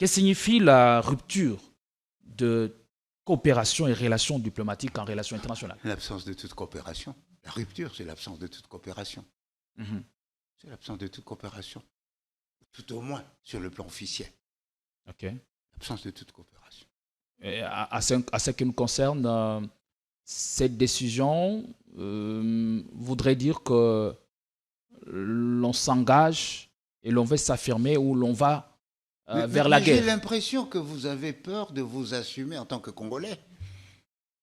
que signifie la rupture de coopération et relations diplomatiques en relations internationales? L'absence de toute coopération. La rupture, c'est l'absence de toute coopération. C'est l'absence de toute coopération. Tout au moins sur le plan officiel. Ok. L'absence de toute coopération. Et à ce qui nous concerne, cette décision voudrait dire que l'on s'engage et l'on veut s'affirmer ou l'on va vers la guerre. J'ai l'impression que vous avez peur de vous assumer en tant que Congolais.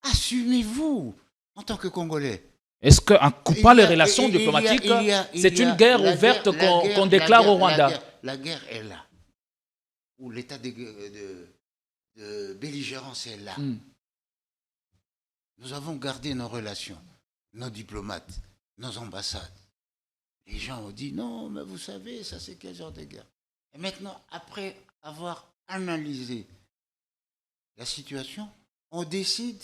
Assumez-vous en tant que Congolais. Est-ce qu'en coupant les relations diplomatiques, c'est une guerre ouverte qu'on déclare au Rwanda? La guerre est là. Ou l'état de belligérance est là. Nous avons gardé nos relations, nos diplomates, nos ambassades. Les gens ont dit non, mais vous savez, ça c'est quel genre de guerre? Et maintenant, après avoir analysé la situation, on décide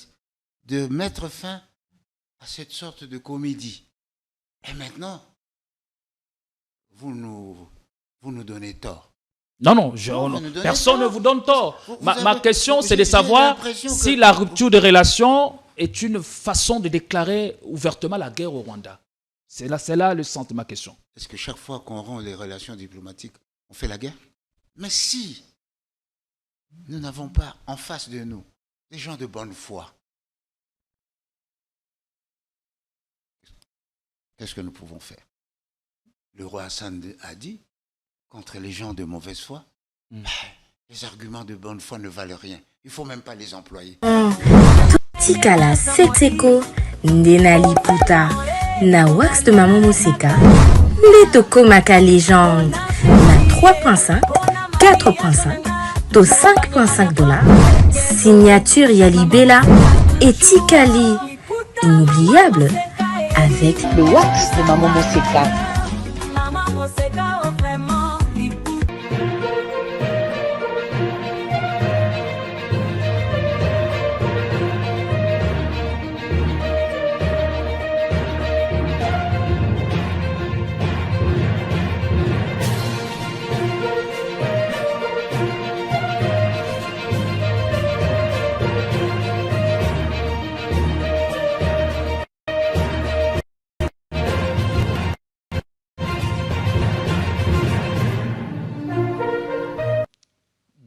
de mettre fin à cette sorte de comédie. Et maintenant, vous nous donnez tort. Non, personne ne vous donne tort. Ma question, c'est de savoir si la rupture de relations est une façon de déclarer ouvertement la guerre au Rwanda. C'est là le sens de ma question. Est-ce que chaque fois qu'on rompt les relations diplomatiques, on fait la guerre? Mais si nous n'avons pas en face de nous des gens de bonne foi, qu'est-ce que nous pouvons faire? Le roi Hassan a dit, contre les gens de mauvaise foi, les arguments de bonne foi ne valent rien. Il ne faut même pas les employer. Tikala Setseko, Ndenali Puta, na wax de Maman Moseka, Letoko Maka légende, na 3.5, 4.5, to 5.5 $, signature Yalibela et Tikali, inoubliable, avec le wax de Maman Moseka.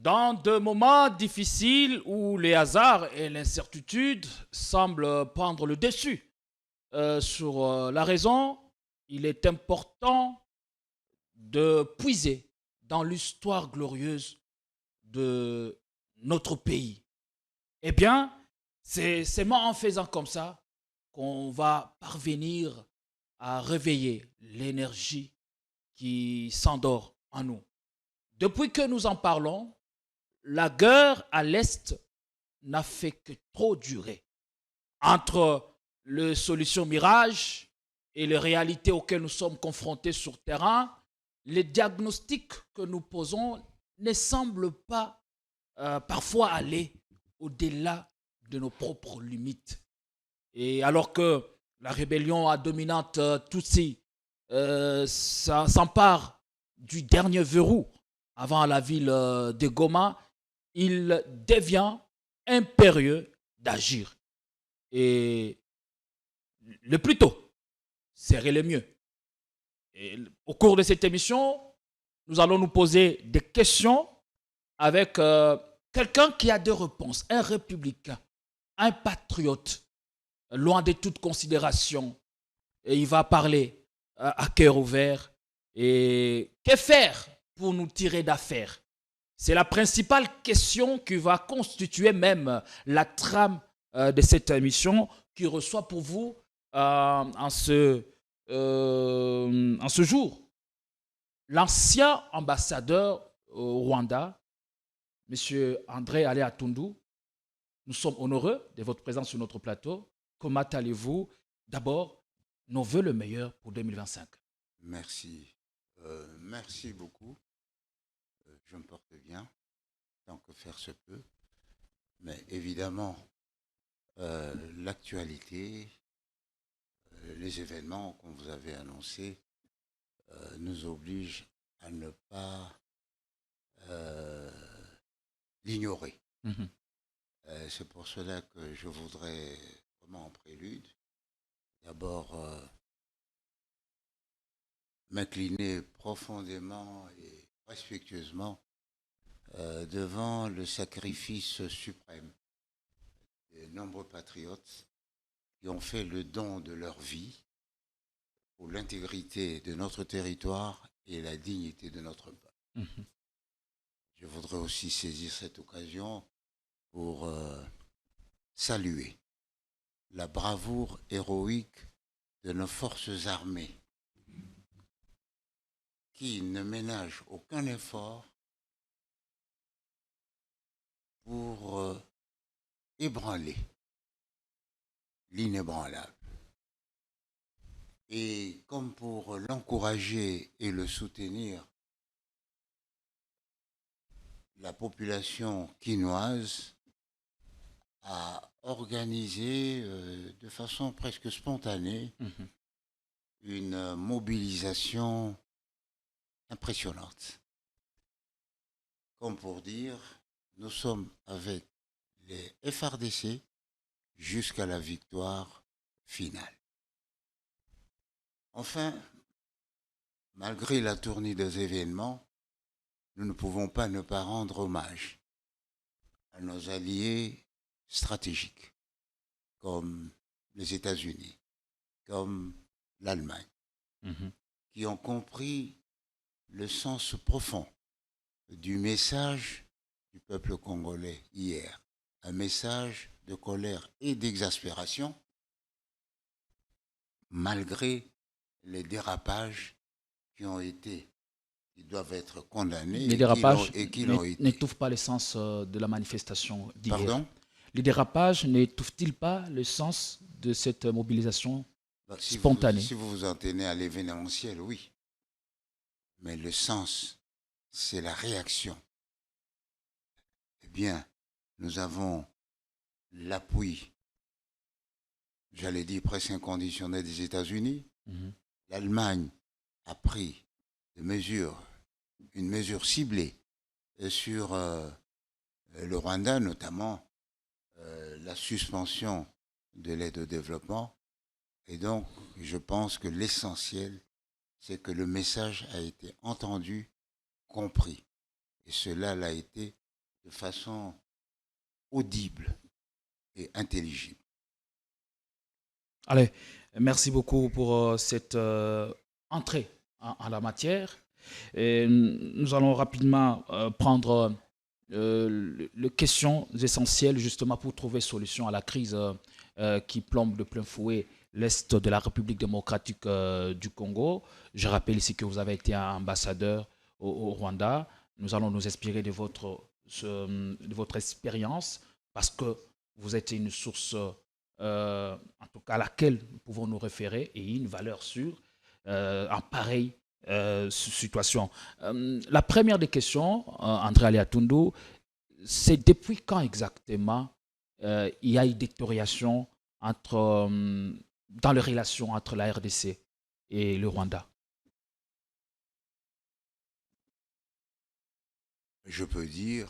Dans de moments difficiles où les hasards et l'incertitude semblent prendre le dessus sur la raison, il est important de puiser dans l'histoire glorieuse de notre pays. Eh bien, c'est seulement en faisant comme ça qu'on va parvenir à réveiller l'énergie qui s'endort en nous. Depuis que nous en parlons, la guerre à l'Est n'a fait que trop durer. Entre les solutions mirages et les réalités auxquelles nous sommes confrontés sur terrain, les diagnostics que nous posons ne semblent pas parfois aller au-delà de nos propres limites. Et alors que la rébellion dominante Tutsi s'empare du dernier verrou avant la ville de Goma, il devient impérieux d'agir. Et le plus tôt serait le mieux. Et au cours de cette émission, nous allons nous poser des questions avec quelqu'un qui a des réponses, un républicain, un patriote, loin de toute considération. Et il va parler à cœur ouvert. Et que faire pour nous tirer d'affaire? C'est la principale question qui va constituer même la trame de cette émission qui reçoit pour vous en ce jour l'ancien ambassadeur au Rwanda, M. André Alé Tundu. Nous sommes honoreux de votre présence sur notre plateau. Comment allez-vous? D'abord, nos voeux le meilleur pour 2025. Merci. Merci beaucoup. Je me porte bien, tant que faire se peut. Mais évidemment, l'actualité, les événements qu'on vous avait annoncés nous obligent à ne pas l'ignorer. Mhm. C'est pour cela que je voudrais, vraiment en prélude, d'abord m'incliner profondément et respectueusement devant le sacrifice suprême de nombreux patriotes qui ont fait le don de leur vie pour l'intégrité de notre territoire et la dignité de notre peuple. Mhm. Je voudrais aussi saisir cette occasion pour saluer la bravoure héroïque de nos forces armées qui ne ménagent aucun effort pour ébranler l'inébranlable. Et comme pour l'encourager et le soutenir, la population quinoise a organisé de façon presque spontanée Mhm. une mobilisation impressionnante. Comme pour dire, nous sommes avec les FRDC jusqu'à la victoire finale. Enfin, malgré la tournée des événements, nous ne pouvons pas ne pas rendre hommage à nos alliés stratégiques, comme les États-Unis, comme l'Allemagne, Mhm. qui ont compris le sens profond du message du peuple congolais hier, un message de colère et d'exaspération, malgré les dérapages qui doivent être condamnés Les dérapages et qui l'ont été. n'étouffent pas le sens de la manifestation d'hier. Pardon? Les dérapages n'étouffent-ils pas le sens de cette mobilisation Si spontanée? si vous vous en tenez à l'événementiel, oui. Mais le sens, c'est la réaction. Eh bien, nous avons l'appui, j'allais dire presque inconditionnel des États-Unis. Mhm. L'Allemagne a pris une mesure ciblée sur le Rwanda, notamment la suspension de l'aide au développement. Et donc, je pense que l'essentiel, c'est que le message a été entendu, compris. Et cela l'a été de façon audible et intelligible. Allez, merci beaucoup pour cette entrée en la matière. Et nous allons rapidement prendre les questions essentielles justement pour trouver solution à la crise qui plombe de plein fouet l'Est de la République démocratique du Congo. Je rappelle ici que vous avez été ambassadeur au Rwanda. Nous allons nous inspirer de votre expérience parce que vous êtes une source, en tout cas à laquelle nous pouvons nous référer et une valeur sûre en pareille situation. La première des questions, André Aliatundu, c'est depuis quand exactement il y a une détérioration dans les relations entre la RDC et le Rwanda? Je peux dire,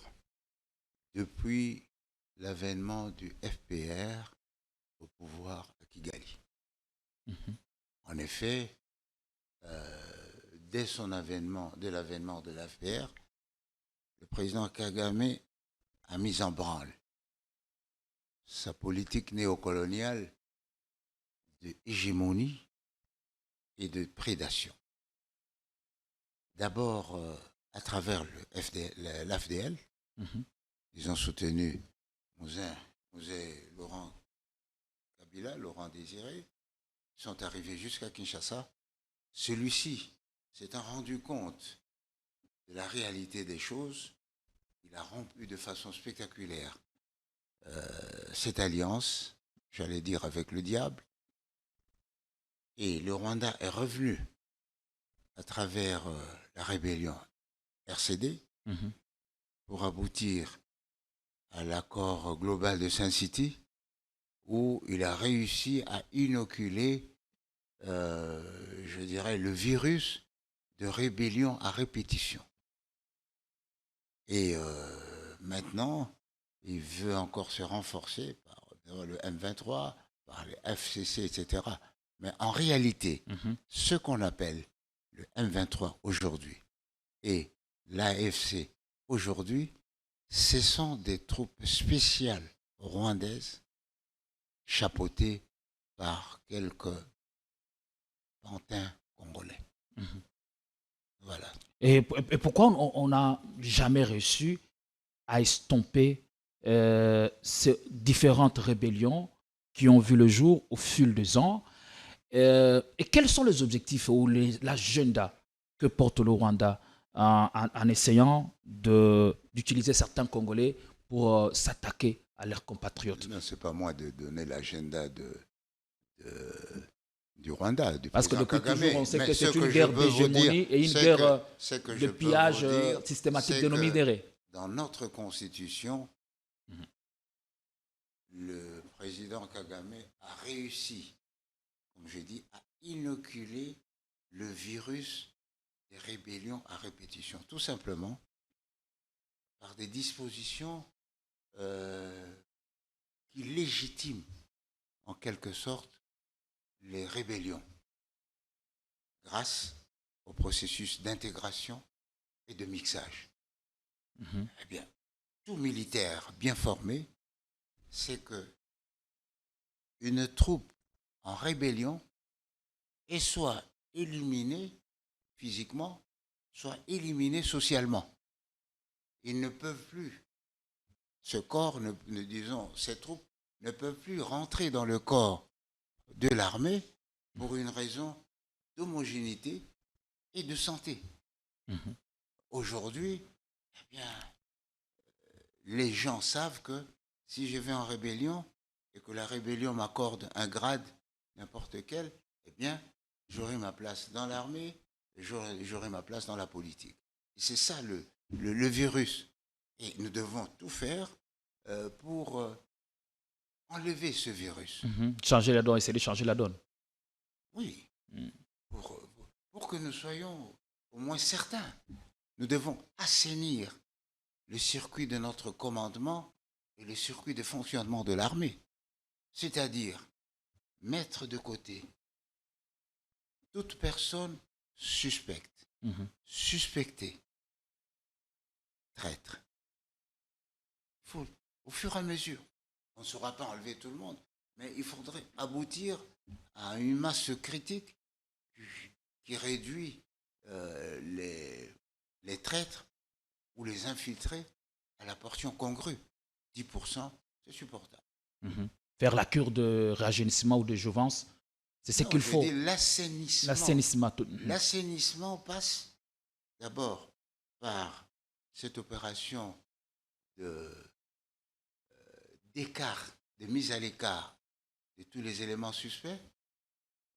depuis l'avènement du FPR au pouvoir à Kigali. Mhm. En effet, dès l'avènement de l'FPR, le président Kagame a mis en branle sa politique néocoloniale de hégémonie et de prédation. D'abord, à travers l'AFDL, Mhm. ils ont soutenu Mosé Laurent Kabila, Laurent Désiré, ils sont arrivés jusqu'à Kinshasa. Celui-ci s'étant rendu compte de la réalité des choses, il a rompu de façon spectaculaire cette alliance, j'allais dire avec le diable, et le Rwanda est revenu à travers la rébellion RCD Mhm. pour aboutir à l'accord global de Saint-City, où il a réussi à inoculer, je dirais, le virus de rébellion à répétition. Et maintenant, il veut encore se renforcer par le M23, par les FCC, etc. Mais en réalité, ce qu'on appelle le M23 aujourd'hui et l'AFC aujourd'hui, ce sont des troupes spéciales rwandaises chapeautées par quelques pantins congolais. Voilà. Et pourquoi on n'a jamais réussi à estomper ces différentes rébellions qui ont vu le jour au fil des ans? Et quels sont les objectifs ou l'agenda que porte le Rwanda en essayant d'utiliser certains Congolais pour s'attaquer à leurs compatriotes? Non, ce n'est pas moi de donner l'agenda du Rwanda, du Parce que président depuis Kagame. toujours, on sait Mais que c'est ce une que je guerre peux vous d'hégémonie dire, et une c'est guerre que de je peux pillage vous dire, systématique c'est de nos que minéraux. Dans notre constitution, le président Kagame a réussi, comme je dis, à inoculer le virus des rébellions à répétition, tout simplement par des dispositions qui légitiment en quelque sorte les rébellions grâce au processus d'intégration et de mixage. Eh bien, tout militaire bien formé sait que une troupe en rébellion est soit éliminée physiquement, soit éliminée socialement. Ils ne peuvent plus, disons, ces troupes ne peuvent plus rentrer dans le corps de l'armée pour une raison d'homogénéité et de santé. Aujourd'hui, eh bien, les gens savent que si je vais en rébellion et que la rébellion m'accorde un grade n'importe quel, eh bien, j'aurai ma place dans l'armée, j'aurai ma place dans la politique. Et c'est ça le virus. Et nous devons tout faire pour enlever ce virus. Changer la donne, essayer de changer la donne. Oui, pour que nous soyons au moins certains. Nous devons assainir le circuit de notre commandement et le circuit de fonctionnement de l'armée. C'est-à-dire mettre de côté toute personne suspecte, suspectée, traître. Au fur et à mesure, on ne saura pas enlever tout le monde, mais il faudrait aboutir à une masse critique qui réduit les traîtres ou les infiltrés à la portion congrue. 10%, c'est supportable. Faire la cure de rajeunissement ou de jouvence, c'est ce qu'il faut. L'assainissement. L'assainissement passe d'abord par cette opération d'écart, de mise à l'écart de tous les éléments suspects,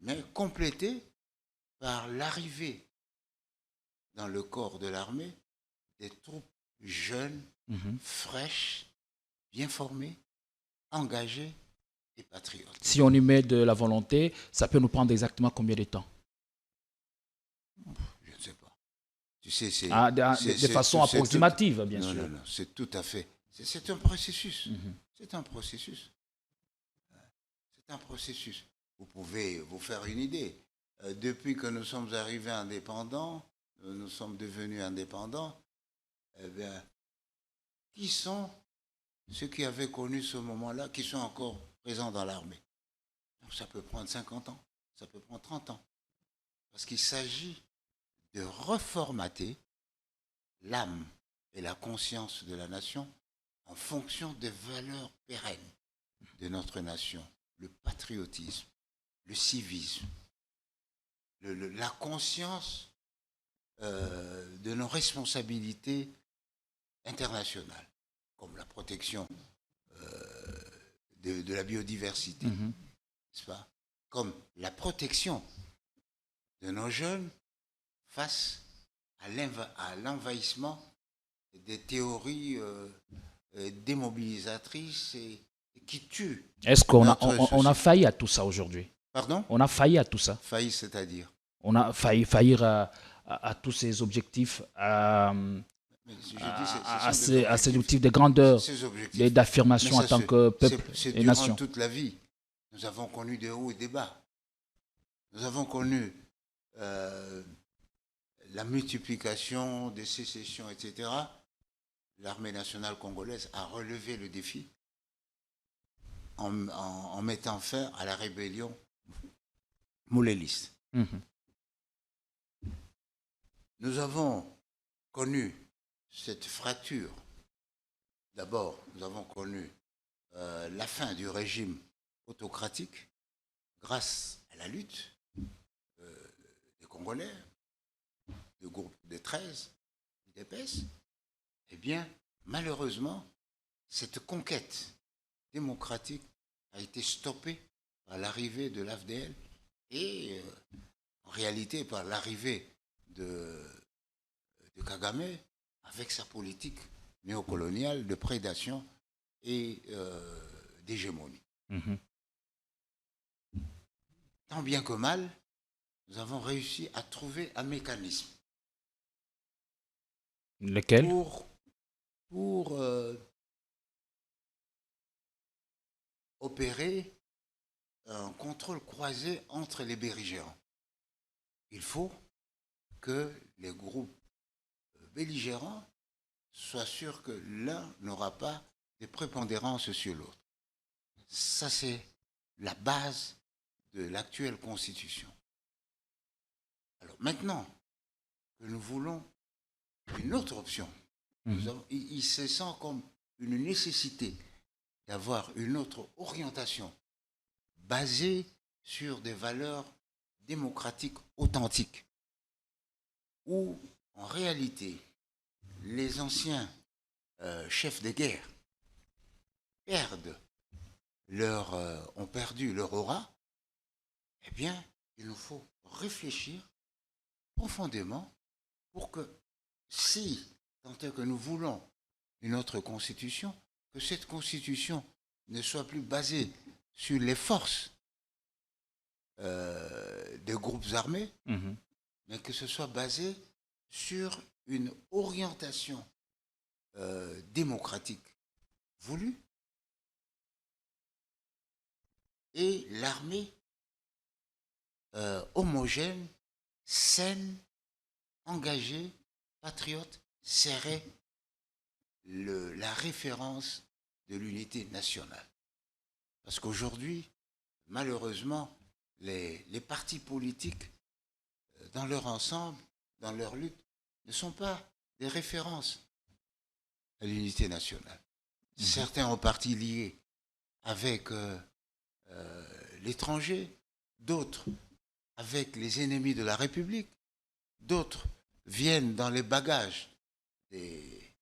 mais complétée par l'arrivée dans le corps de l'armée des troupes jeunes, fraîches, bien formées, engagées et patriotes. Si on y met de la volonté, ça peut nous prendre exactement combien de temps? Je ne sais pas. Tu sais, de façon approximative, bien sûr. Non, c'est tout à fait. C'est un processus. C'est un processus. C'est un processus. Vous pouvez vous faire une idée. Depuis que nous sommes arrivés indépendants, nous sommes devenus indépendants, eh bien, qui sont ceux qui avaient connu ce moment-là, qui sont encore présents dans l'armée? Donc ça peut prendre 50 ans, ça peut prendre 30 ans. Parce qu'il s'agit de reformater l'âme et la conscience de la nation en fonction des valeurs pérennes de notre nation. Le patriotisme, le civisme, la conscience de nos responsabilités internationales, comme la protection de la biodiversité, n'est-ce pas? Comme la protection de nos jeunes face à l'envahissement des théories démobilisatrices et qui tuent. Est-ce qu'on a failli à tout ça aujourd'hui? Pardon? On a failli à tout ça. Failli, c'est-à-dire? On a faillir à tous ces objectifs, à Mais je dis, à ces objectifs de grandeur, d'affirmation en tant que peuple et nation. Durant toute la vie, nous avons connu des hauts et des bas. Nous avons connu la multiplication des sécessions, etc. L'armée nationale congolaise a relevé le défi en mettant fin à la rébellion mouléliste. Nous avons connu cette fracture. D'abord, nous avons connu la fin du régime autocratique grâce à la lutte des Congolais, du groupe des 13, des PES. Eh bien, malheureusement, cette conquête démocratique a été stoppée par l'arrivée de l'AFDL et en réalité par l'arrivée de Kagame avec sa politique néocoloniale de prédation et d'hégémonie. Tant bien que mal, nous avons réussi à trouver un mécanisme. Lequel? Pour opérer un contrôle croisé entre les belligérants. Il faut que les groupes belligérants soient sûrs que l'un n'aura pas de prépondérance sur l'autre. Ça, c'est la base de l'actuelle constitution. Alors maintenant que nous voulons une autre option, il se sent comme une nécessité d'avoir une autre orientation basée sur des valeurs démocratiques authentiques, où en réalité les anciens chefs de guerre ont perdu leur aura. Eh bien, il nous faut réfléchir profondément pour que, si tant est que nous voulons une autre constitution, que cette constitution ne soit plus basée sur les forces des groupes armés, mais que ce soit basé sur une orientation démocratique voulue, et l'armée homogène, saine, engagée, patriote, serait la référence de l'unité nationale. Parce qu'aujourd'hui, malheureusement, les partis politiques, dans leur ensemble, dans leur lutte, ne sont pas des références à l'unité nationale. Certains ont partis liés avec l'étranger, d'autres avec les ennemis de la République, d'autres viennent dans les bagages des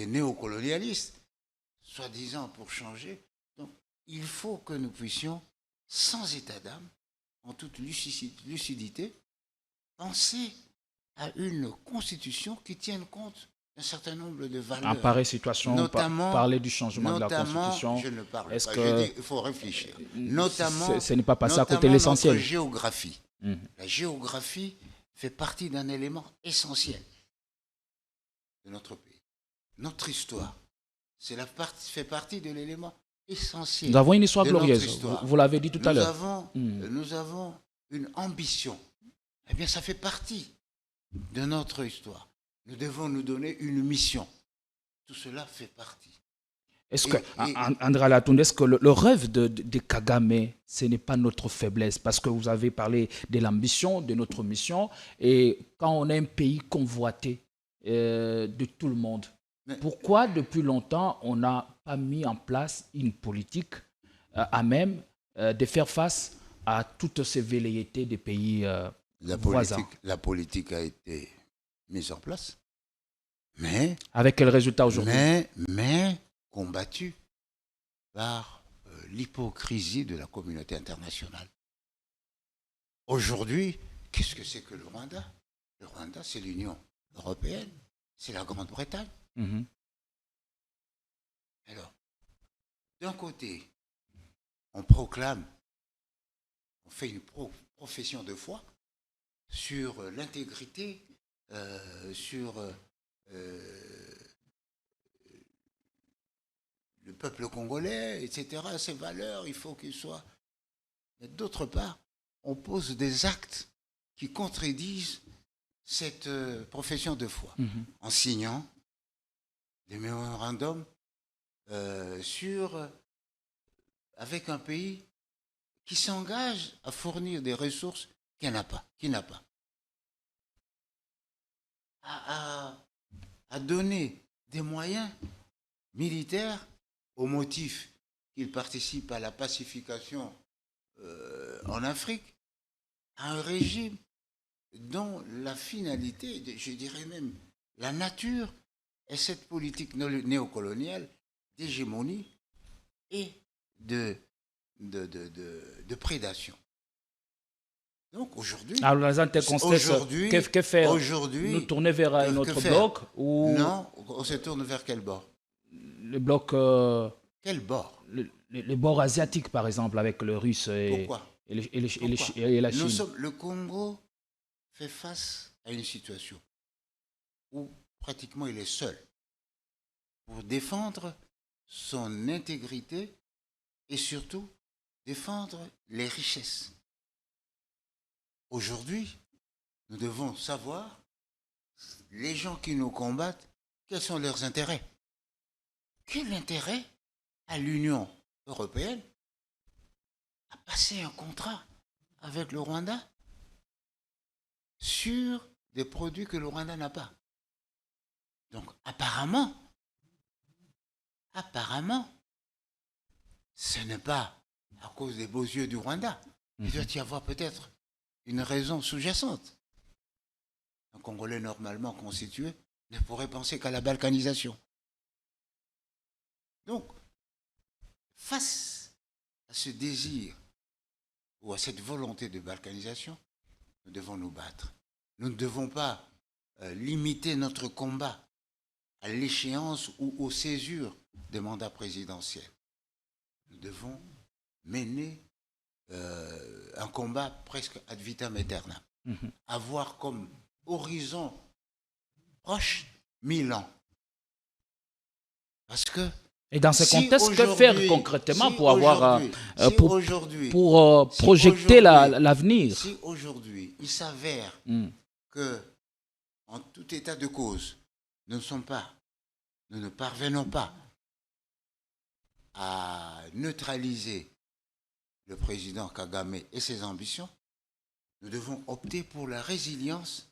néocolonialistes, soi-disant pour changer. Donc, il faut que nous puissions, sans état d'âme, en toute lucidité, penser à une constitution qui tienne compte d'un certain nombre de valeurs. En pareille situation, notamment, parler du changement de la constitution. Je ne parle est-ce pas, que je dis, il faut réfléchir. Notamment, ce n'est pas passé à côté de l'essentiel. Notre géographie. La géographie fait partie d'un élément essentiel de notre pays. Notre histoire, fait partie de l'élément essentiel. Nous avons une histoire glorieuse, vous l'avez dit tout à l'heure. Nous avons une ambition. Eh bien, ça fait partie de notre histoire. Nous devons nous donner une mission. Tout cela fait partie. Est-ce que, André Alatunde, est-ce que le rêve de Kagame, ce n'est pas notre faiblesse? Parce que vous avez parlé de l'ambition, de notre mission, et quand on a un pays convoité de tout le monde, pourquoi depuis longtemps on n'a pas mis en place une politique à même de faire face à toutes ces velléités des pays voisins? La politique a été mise en place, mais... Avec quel résultat aujourd'hui? Mais combattue par l'hypocrisie de la communauté internationale. Aujourd'hui, qu'est-ce que c'est que le Rwanda? Le Rwanda, c'est l'Union européenne, c'est la Grande-Bretagne. Alors, d'un côté, on proclame, on fait une profession de foi sur l'intégrité sur le peuple congolais, etc., ses valeurs, il faut qu'ils soient... Mais d'autre part, on pose des actes qui contredisent cette profession de foi, en signant des mémorandums avec un pays qui s'engage à fournir des ressources qu'il n'a pas, à donner des moyens militaires au motif qu'il participe à la pacification en Afrique, à un régime dont la finalité, je dirais même la nature, est cette politique néocoloniale d'hégémonie et de prédation. Donc aujourd'hui... Alors, les interconstances, que faire? Nous tourner vers un autre bloc ou... Non, on se tourne vers quel bord? Le bloc... Quel bord? Les bords asiatiques, par exemple, avec le russe et, et la Chine. Le Congo fait face à une situation où pratiquement il est seul pour défendre son intégrité et surtout défendre les richesses. Aujourd'hui, nous devons savoir, les gens qui nous combattent, quels sont leurs intérêts. Quel intérêt a l'Union européenne à passer un contrat avec le Rwanda sur des produits que le Rwanda n'a pas? Donc, apparemment, ce n'est pas à cause des beaux yeux du Rwanda. Il doit y avoir peut-être une raison sous-jacente. Un Congolais normalement constitué ne pourrait penser qu'à la balkanisation. Donc, face à ce désir ou à cette volonté de balkanisation, nous devons nous battre. Nous ne devons pas limiter notre combat à l'échéance ou aux césures des mandats présidentiels. Nous devons mener un combat presque ad vitam aeternam. Avoir comme horizon proche 1000 ans. Parce que... Et dans ce contexte, que faire concrètement pour avoir pour projeter l'avenir? Si aujourd'hui, il s'avère que, en tout état de cause, nous ne parvenons pas à neutraliser le président Kagame et ses ambitions, nous devons opter pour la résilience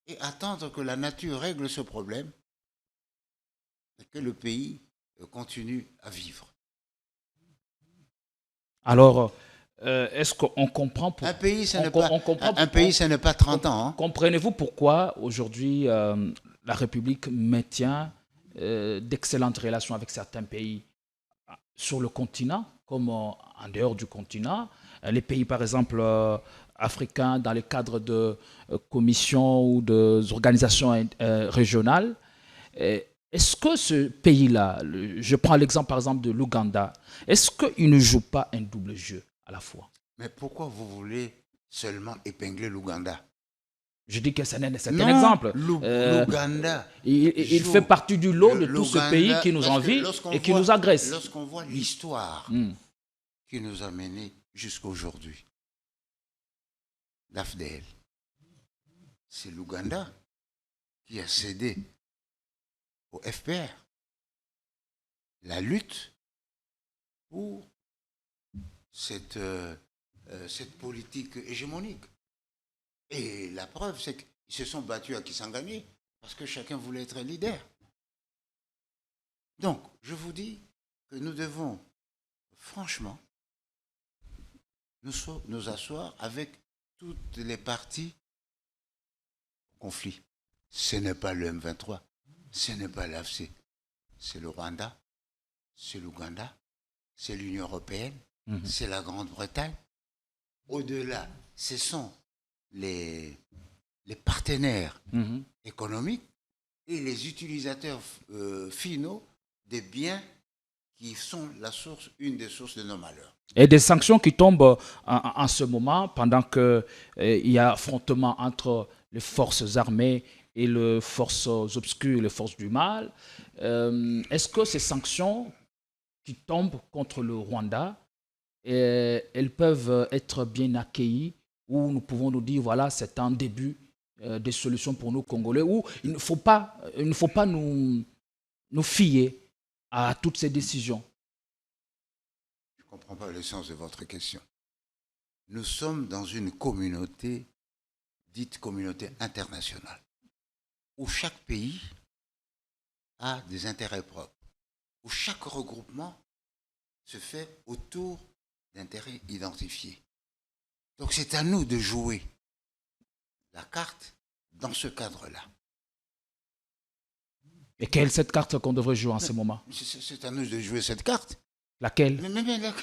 et attendre que la nature règle ce problème et que le pays continue à vivre. Alors, est-ce qu'on comprend un pays, ça n'est pas 30 ans. Hein. Comprenez-vous pourquoi aujourd'hui la République maintient d'excellentes relations avec certains pays sur le continent, comme en dehors du continent, les pays par exemple africains dans le cadre de commissions ou d'organisations régionales. Est-ce que ce pays-là, je prends l'exemple par exemple de l'Ouganda, est-ce qu'il ne joue pas un double jeu à la fois? Mais pourquoi vous voulez seulement épingler l'Ouganda? Je dis que c'est un exemple. L'Ouganda... il fait partie du lot de tout ce pays qui nous envie et qui nous agresse. Lorsqu'on voit l'histoire qui nous a menés jusqu'à aujourd'hui, l'AFDL, c'est l'Ouganda qui a cédé au FPR la lutte pour cette politique hégémonique. Et la preuve, c'est qu'ils se sont battus à Kisangani parce que chacun voulait être leader. Donc, je vous que nous devons franchement nous asseoir avec toutes les parties au conflit. Ce n'est pas le M23, ce n'est pas l'AFC, c'est le Rwanda, c'est l'Ouganda, c'est l'Union européenne, c'est la Grande-Bretagne. Au-delà, ce sont les partenaires économiques et les utilisateurs finaux des biens qui sont une des sources de nos malheurs. Et des sanctions qui tombent en ce moment pendant qu'il y a affrontement entre les forces armées et les forces obscures, les forces du mal. Est-ce que ces sanctions qui tombent contre le Rwanda, elles peuvent être bien accueillies, ou nous pouvons nous dire, voilà, c'est un début des solutions pour nous Congolais, où il ne faut pas nous fier à toutes ces décisions? Je ne comprends pas le sens de votre question. Nous sommes dans une communauté, dite communauté internationale, où chaque pays a des intérêts propres, où chaque regroupement se fait autour d'intérêts identifiés. Donc c'est à nous de jouer la carte dans ce cadre-là. Et quelle est cette carte qu'on devrait jouer en ce moment? C'est à nous de jouer cette carte. Laquelle? Mais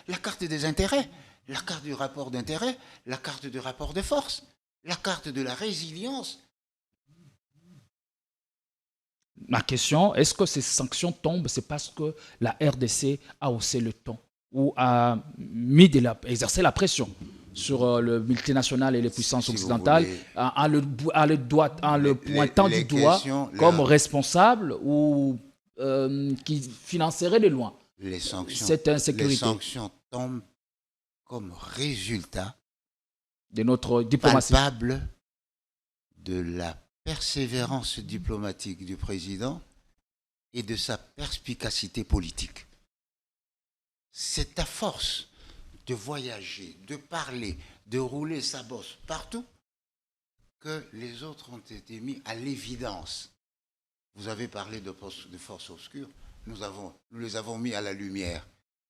la carte des intérêts, la carte du rapport d'intérêt, la carte du rapport de force, la carte de la résilience. Ma question, est-ce que ces sanctions tombent, c'est parce que la RDC a haussé le ton ou a exercé la pression sur le multinational et les puissances Si occidentales en le pointant du doigt comme responsable ou qui financerait de loin cette insécurité? Les sanctions tombent comme résultat de notre diplomatie palpable de la persévérance diplomatique du président et de sa perspicacité politique. C'est à force de voyager, de parler, de rouler sa bosse partout que les autres ont été mis à l'évidence. Vous avez parlé de forces obscures, nous les avons mis à la lumière.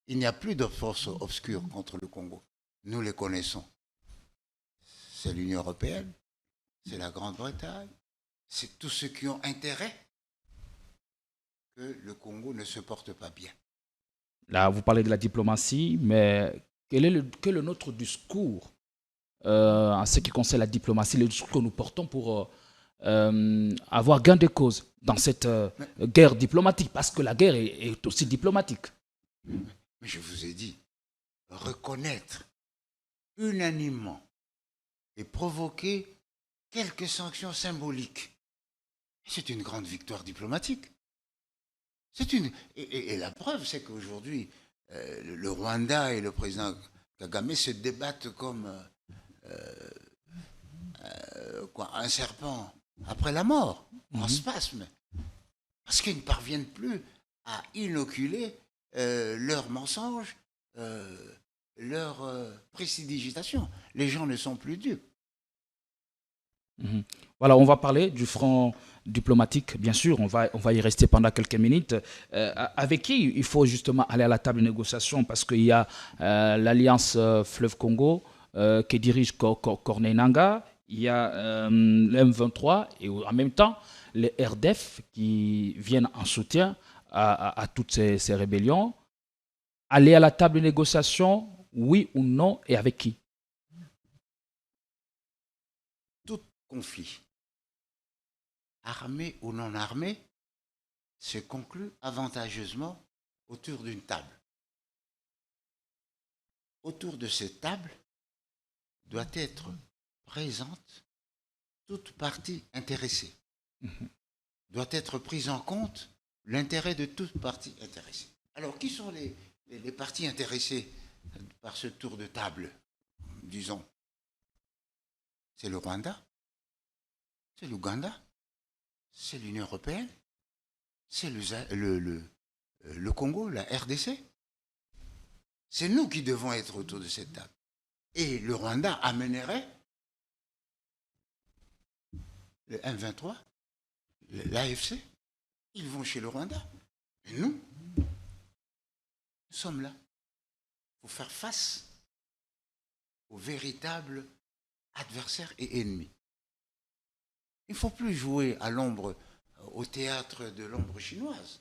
Il n'y a plus de forces obscures contre le Congo. Nous les connaissons. C'est l'Union européenne, c'est la Grande-Bretagne, c'est tous ceux qui ont intérêt que le Congo ne se porte pas bien. Là, vous parlez de la diplomatie, mais quel est notre discours en ce qui concerne la diplomatie, le discours que nous portons pour avoir gain de cause dans cette guerre diplomatique, parce que la guerre est aussi diplomatique. Mais je vous ai dit, reconnaître unanimement et provoquer quelques sanctions symboliques, c'est une grande victoire diplomatique. Et la preuve, c'est qu'aujourd'hui, le Rwanda et le président Kagame se débattent comme un serpent après la mort, en spasme. Parce qu'ils ne parviennent plus à inoculer leurs mensonges, leur prestidigitation. Les gens ne sont plus dupes. Voilà, on va parler du front diplomatique, bien sûr, on va y rester pendant quelques minutes. Avec qui il faut justement aller à la table de négociation, parce qu'il y a l'Alliance Fleuve Congo que dirige Corneille Nangaa, il y a l'M23 et en même temps les RDF qui viennent en soutien à toutes ces rébellions. Aller à la table de négociation, oui ou non, et avec qui? Tout conflit, armé ou non armé, se conclut avantageusement autour d'une table. Autour de cette table doit être présente toute partie intéressée. Doit être prise en compte l'intérêt de toute partie intéressée. Alors, qui sont les parties intéressées par ce tour de table, disons? C'est le Rwanda, c'est l'Ouganda, c'est l'Union européenne, c'est le Congo, la RDC. C'est nous qui devons être autour de cette table. Et le Rwanda amènerait le M23, l'AFC, ils vont chez le Rwanda. Et nous sommes là pour faire face aux véritables adversaires et ennemis. Il ne faut plus jouer à l'ombre, au théâtre de l'ombre chinoise.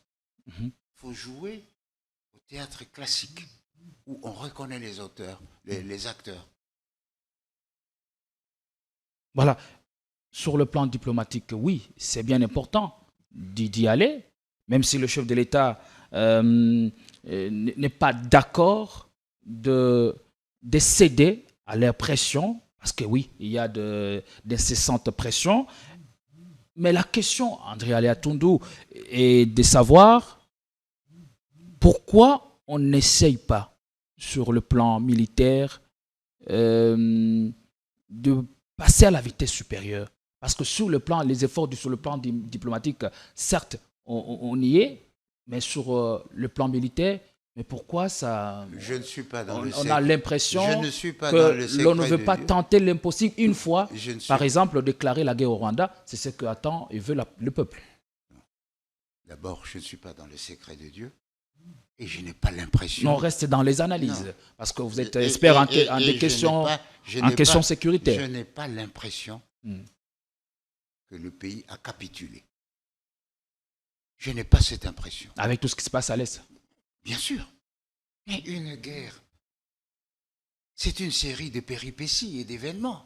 Il faut jouer au théâtre classique, où on reconnaît les auteurs, les acteurs. Voilà. Sur le plan diplomatique, oui, c'est bien important d'y aller, même si le chef de l'État n'est pas d'accord de céder à leur pression, parce que oui, il y a d'incessantes pressions, Mais la question, André Alia Toundou, est de savoir pourquoi on n'essaye pas, sur le plan militaire, de passer à la vitesse supérieure. Parce que sur le plan, les efforts sur le plan diplomatique, certes, on y est, mais sur le plan militaire, mais pourquoi ça... Je ne suis pas dans le On a l'impression que l'on ne veut pas tenter l'impossible une fois, par pas. exemple, déclarer la guerre au Rwanda, c'est ce qu'attend et veut le peuple. D'abord, je ne suis pas dans le secret de Dieu et je n'ai pas l'impression... On reste dans les analyses, Non. parce que vous êtes expert en des questions sécuritaires. Je n'ai pas l'impression que le pays a capitulé. Je n'ai pas cette impression. Avec tout ce qui se passe à l'Est. Bien sûr. Mais une guerre, c'est une série de péripéties et d'événements.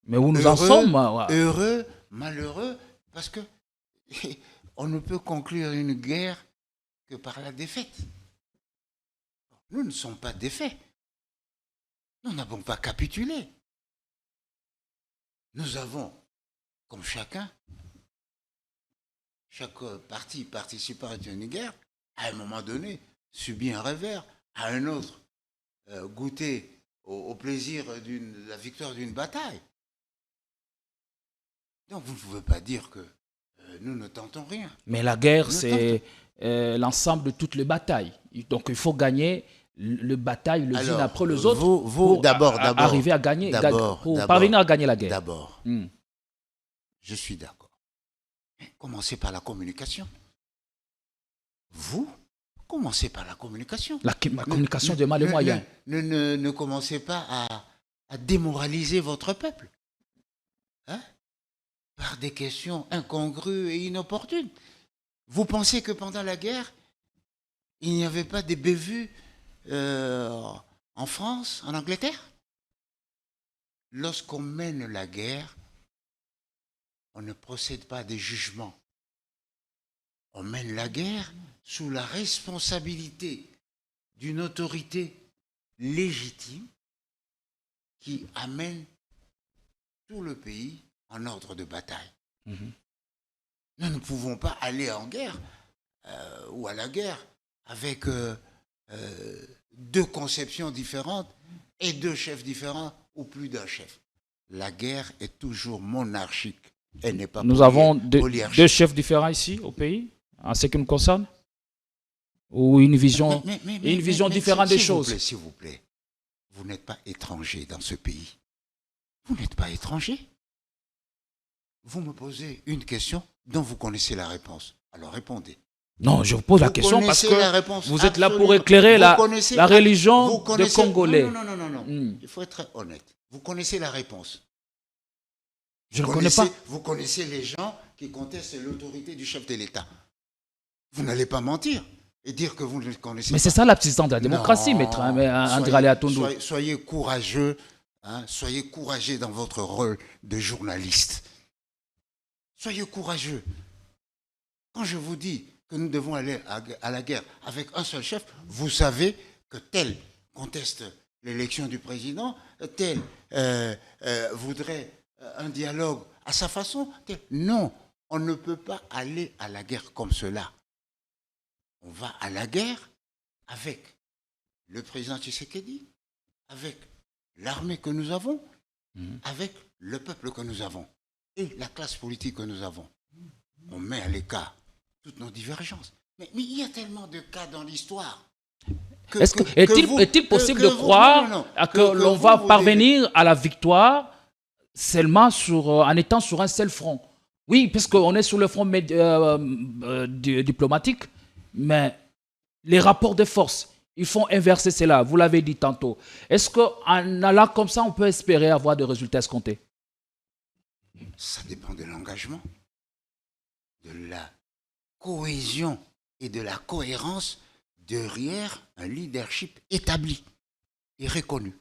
Mais où nous en sommes, heureux, malheureux, parce que on ne peut conclure une guerre que par la défaite. Nous ne sommes pas défaits. Nous n'avons pas capitulé. Nous avons, comme chacun, chaque parti participant à une guerre, à un moment donné, subi un revers, à un autre, goûter au plaisir de la victoire d'une bataille. Donc vous ne pouvez pas dire que nous ne tentons rien. Mais la guerre, c'est l'ensemble de toutes les batailles. Donc il faut gagner les batailles les unes après les autres pour arriver à gagner, pour parvenir à gagner la guerre. D'abord, je suis d'accord. Commencez par la communication. Vous, commencez par la communication. La communication demande les moyens. Ne commencez pas à démoraliser votre peuple. Hein? Par des questions incongrues et inopportunes. Vous pensez que pendant la guerre, il n'y avait pas des bévues en France, en Angleterre? Lorsqu'on mène la guerre, on ne procède pas à des jugements. On mène la guerre sous la responsabilité d'une autorité légitime qui amène tout le pays en ordre de bataille. Nous ne pouvons pas aller en guerre ou à la guerre avec deux conceptions différentes et deux chefs différents ou plus d'un chef. La guerre est toujours monarchique. Elle n'est pas Nous avons deux chefs différents ici au pays, en ce qui nous concerne, ou une vision, différente des choses. S'il vous plaît, vous n'êtes pas étranger dans ce pays. Vous n'êtes pas étranger. Vous me posez une question dont vous connaissez la réponse. Alors répondez. Non, je vous pose la question parce que vous êtes là pour éclairer la religion des Congolais. Non. Il faut être honnête. Vous connaissez la réponse. Je ne connais pas. Vous connaissez les gens qui contestent l'autorité du chef de l'État. Vous n'allez pas mentir et dire que vous ne le connaissez pas. Mais c'est ça l'absistance de la démocratie, maître André Alia Toundou. Soyez courageux, soyez courageux dans votre rôle de journaliste. Soyez courageux. Quand je vous dis que nous devons aller à la guerre avec un seul chef, vous savez que tel conteste l'élection du président, tel voudrait un dialogue à sa façon. Non, on ne peut pas aller à la guerre comme cela. On va à la guerre avec le président Tshisekedi, avec l'armée que nous avons, avec le peuple que nous avons et la classe politique que nous avons. On met à l'écart toutes nos divergences. Mais il y a tellement de cas dans l'histoire. Est-il possible de croire que l'on va parvenir à la victoire seulement en étant sur un seul front? Oui, puisqu'on est sur le front diplomatique, mais les rapports de force, ils font inverser cela. Vous l'avez dit tantôt. Est-ce qu'en allant comme ça, on peut espérer avoir des résultats escomptés? Ça dépend de l'engagement, de la cohésion et de la cohérence derrière un leadership établi et reconnu.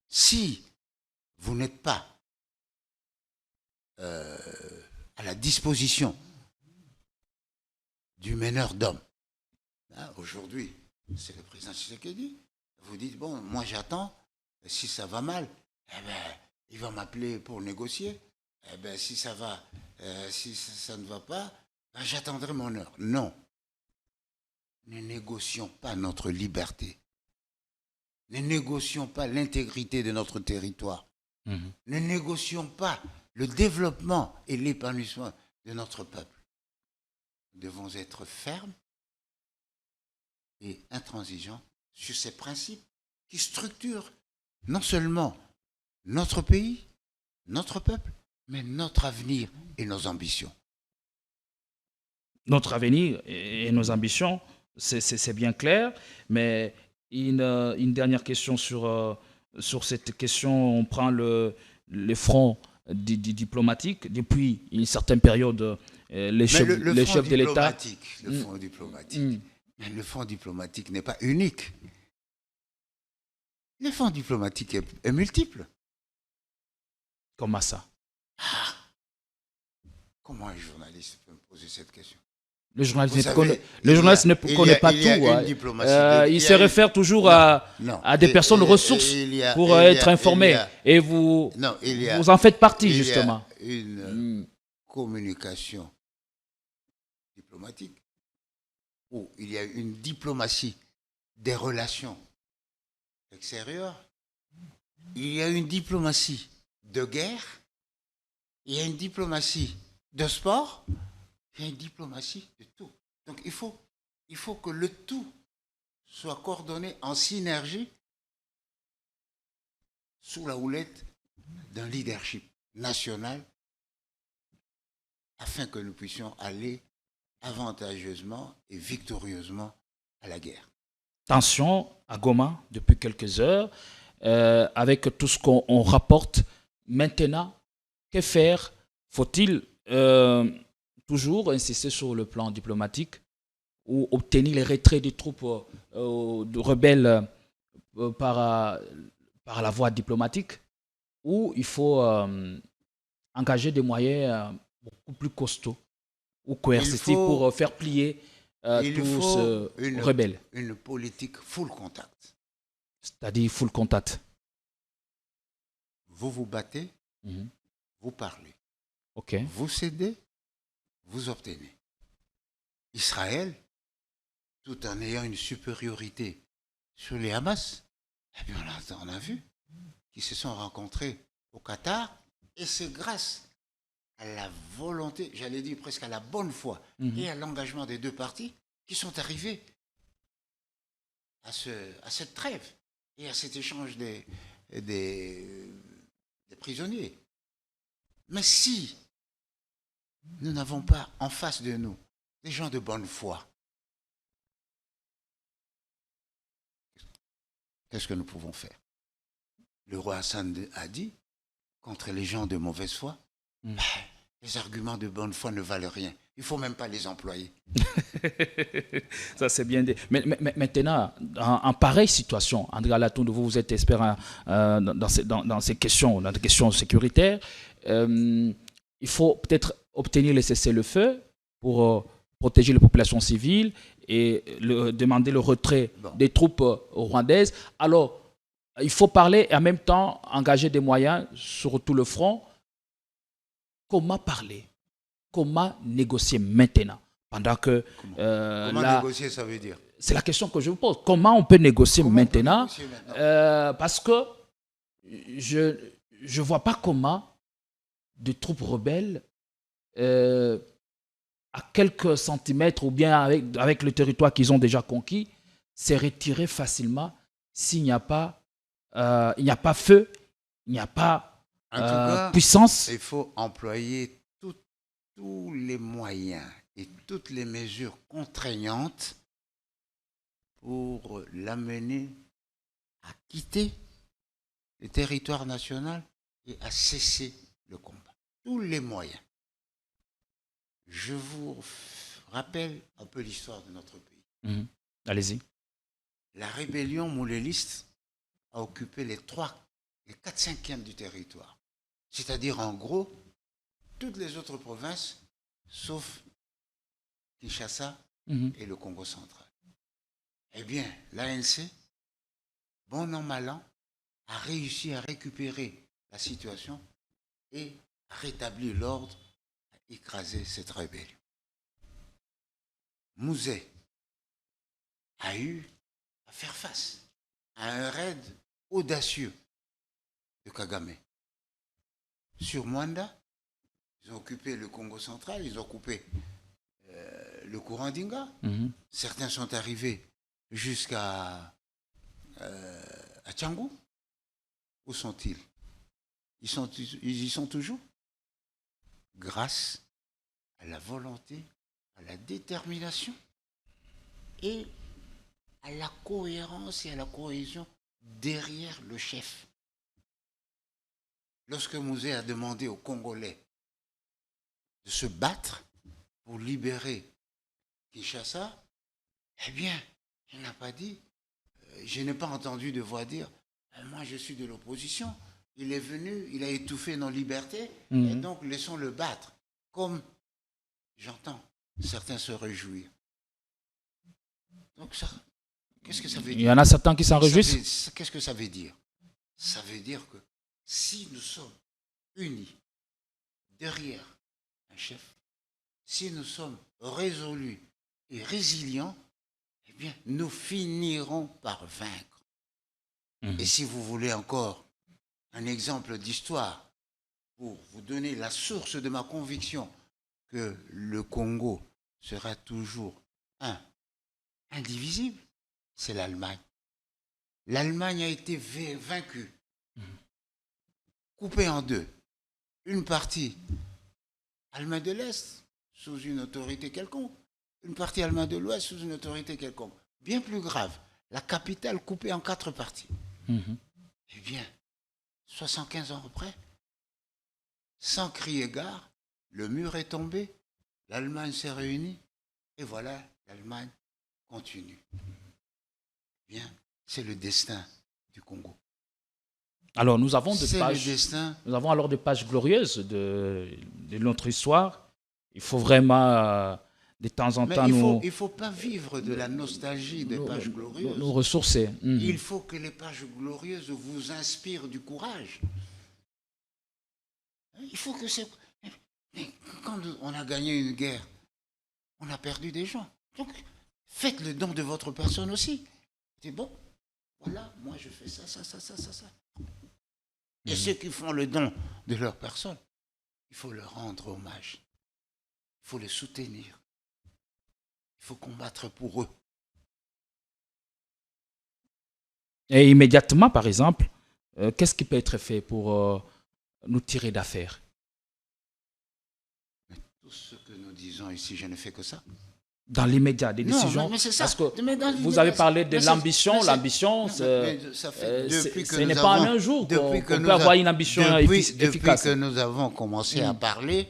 Si vous n'êtes pas à la disposition du meneur d'hommes, aujourd'hui, c'est le président Tshisekedi, vous dites, bon, moi j'attends, si ça va mal, il va m'appeler pour négocier, eh ben, si ça va, si ça ne va pas, ben, j'attendrai mon heure. Non. Ne négocions pas notre liberté. Ne négocions pas l'intégrité de notre territoire. Ne négocions pas le développement et l'épanouissement de notre peuple. Nous devons être fermes et intransigeants sur ces principes qui structurent non seulement notre pays, notre peuple, mais notre avenir et nos ambitions. Notre avenir et nos ambitions, c'est bien clair, mais une dernière question sur cette question. On prend le front diplomatique. Depuis une certaine période, les chefs de l'État... Le front diplomatique. Mais le front diplomatique n'est pas unique. Le front diplomatique est multiple. Comment ça? Comment un journaliste peut me poser cette question? Le journaliste ne connaît pas tout. Il se réfère toujours à des personnes ressources pour être informé. Et vous en faites partie, justement. Il y a une communication diplomatique où il y a une diplomatie des relations extérieures. Il y a une diplomatie de guerre. Il y a une diplomatie de sport. Il y a une diplomatie de tout. Donc il faut que le tout soit coordonné en synergie sous la houlette d'un leadership national afin que nous puissions aller avantageusement et victorieusement à la guerre. Tension à Goma depuis quelques heures, avec tout ce qu'on rapporte. Maintenant, que faire? Faut-il toujours insister sur le plan diplomatique ou obtenir les retraits des troupes de rebelles par la voie diplomatique, ou il faut engager des moyens beaucoup plus costauds ou coercitifs pour faire plier tous rebelles? Une politique full contact. C'est-à-dire full contact. Vous vous battez, vous parlez. Okay. Vous cédez, vous obtenez. Israël, tout en ayant une supériorité sur les Hamas, eh bien on a vu qu'ils se sont rencontrés au Qatar, et c'est grâce à la volonté, j'allais dire presque à la bonne foi, et à l'engagement des deux parties qui sont arrivés à cette trêve et à cet échange des prisonniers. Mais si nous n'avons pas en face de nous des gens de bonne foi, qu'est-ce que nous pouvons faire? Le roi Hassan a dit, contre les gens de mauvaise foi, les arguments de bonne foi ne valent rien. Il ne faut même pas les employer. Ça, c'est bien dit. Mais maintenant, en pareille situation, André Alatoune, vous êtes expert dans ces questions, dans les questions sécuritaires. Il faut peut-être obtenir le cessez-le-feu pour protéger les populations civiles et demander le retrait des troupes rwandaises. Alors, il faut parler et en même temps engager des moyens sur tout le front. Comment parler? Comment négocier maintenant? Pendant que, comment négocier, ça veut dire? C'est la question que je vous pose. Comment on peut négocier maintenant? Parce que je ne vois pas comment des troupes rebelles, à quelques centimètres ou bien avec le territoire qu'ils ont déjà conquis, se retirer facilement s'il n'y a pas feu, il n'y a pas en tout cas, puissance. Il faut employer tous les moyens et toutes les mesures contraignantes pour l'amener à quitter le territoire national et à cesser le combat. Tous les moyens. Je vous rappelle un peu l'histoire de notre pays. Allez-y. La rébellion mouléliste a occupé les 4/5 du territoire. C'est-à-dire, en gros, toutes les autres provinces, sauf Kinshasa et le Congo central. Eh bien, l'ANC, bon an, mal an, a réussi à récupérer la situation et a rétabli l'ordre, a écrasé cette rébellion. Mouzé a eu à faire face à un raid audacieux de Kagame. Sur Mwanda, ils ont occupé le Congo central, ils ont coupé le courant d'Inga. Certains sont arrivés jusqu'à Tchangou. Où sont-ils? Ils y sont toujours grâce à la volonté, à la détermination et à la cohérence et à la cohésion derrière le chef. Lorsque Mouzé a demandé aux Congolais de se battre pour libérer Kinshasa, eh bien, il n'a pas dit, je n'ai pas entendu de voix dire, moi je suis de l'opposition, il est venu, il a étouffé nos libertés, et donc laissons-le battre. Comme j'entends certains se réjouir. Donc ça, qu'est-ce que ça veut dire? Il y en a certains qui s'en réjouissent. Qu'est-ce que ça veut dire? Ça veut dire que si nous sommes unis derrière un chef, si nous sommes résolus et résilients, eh bien, nous finirons par vaincre. Et si vous voulez encore un exemple d'histoire pour vous donner la source de ma conviction que le Congo sera toujours indivisible, c'est l'Allemagne. L'Allemagne a été vaincue, coupée en deux. Une partie allemande de l'Est sous une autorité quelconque, une partie allemande de l'Ouest sous une autorité quelconque. Bien plus grave, la capitale coupée en 4 parties. Eh bien, 75 ans après, sans crier gare, le mur est tombé, l'Allemagne s'est réunie, et voilà, l'Allemagne continue. Eh bien, c'est le destin du Congo. Alors, nous avons alors des pages glorieuses de notre histoire. Il faut vraiment, de temps en temps, il ne faut pas vivre de la nostalgie des pages glorieuses. Nous ressourcer. Il faut que les pages glorieuses vous inspirent du courage. Il faut que c'est... Mais quand on a gagné une guerre, on a perdu des gens. Donc, faites le don de votre personne aussi. C'est bon, voilà, moi je fais ça. Et ceux qui font le don de leur personne, il faut leur rendre hommage. Il faut les soutenir. Il faut combattre pour eux. Et immédiatement, par exemple, qu'est-ce qui peut être fait pour nous tirer d'affaire? Tout ce que nous disons ici, je ne fais que ça. Dans l'immédiat, des décisions. Mais c'est ça. Parce que vous avez parlé de l'ambition. L'ambition, ce n'est pas en un jour qu'on peut avoir une ambition efficace. Depuis que nous avons commencé à parler,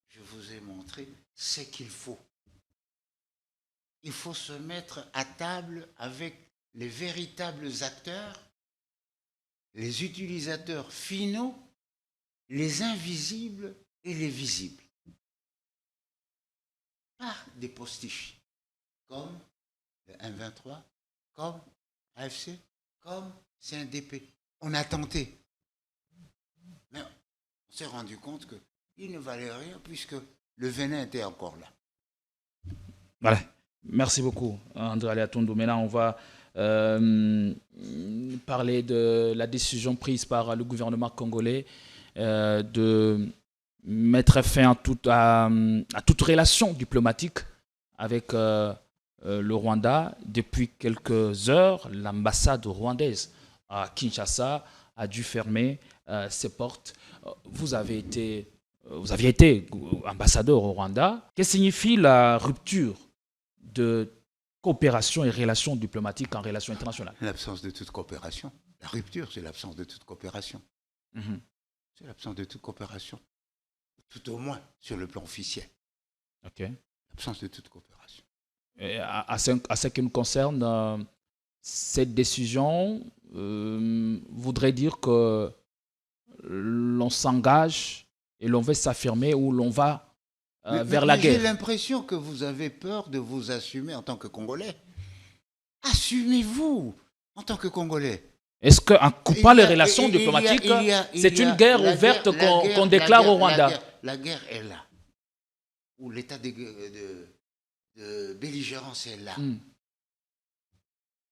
je vous ai montré ce qu'il faut. Il faut se mettre à table avec les véritables acteurs, les utilisateurs finaux, les invisibles et les visibles. Pas des postiches, comme le M23, comme AFC, comme CNDP. On a tenté. Mais on s'est rendu compte qu'il ne valait rien puisque le venin était encore là. Voilà. Merci beaucoup, André Aliatondo. Maintenant, on va parler de la décision prise par le gouvernement congolais de mettre fin à toute relation diplomatique avec le Rwanda. Depuis quelques heures, l'ambassade rwandaise à Kinshasa a dû fermer ses portes. Vous aviez été ambassadeur au Rwanda. Qu'est-ce que signifie la rupture de coopération et relations diplomatiques en relations internationales? L'absence de toute coopération. La rupture, c'est l'absence de toute coopération. C'est l'absence de toute coopération. Tout au moins sur le plan officiel. Ok. L'absence de toute coopération. Et à ce qui nous concerne, cette décision voudrait dire que l'on s'engage et l'on veut s'affirmer ou l'on va vers la guerre. J'ai l'impression que vous avez peur de vous assumer en tant que Congolais. Assumez-vous en tant que Congolais. Est-ce qu'en coupant les relations il y a- diplomatiques, c'est il y a une guerre la ouverte guerre- la guerre- qu'on la déclare guerre- au Rwanda? La guerre est là. Où l'état de belligérance est là.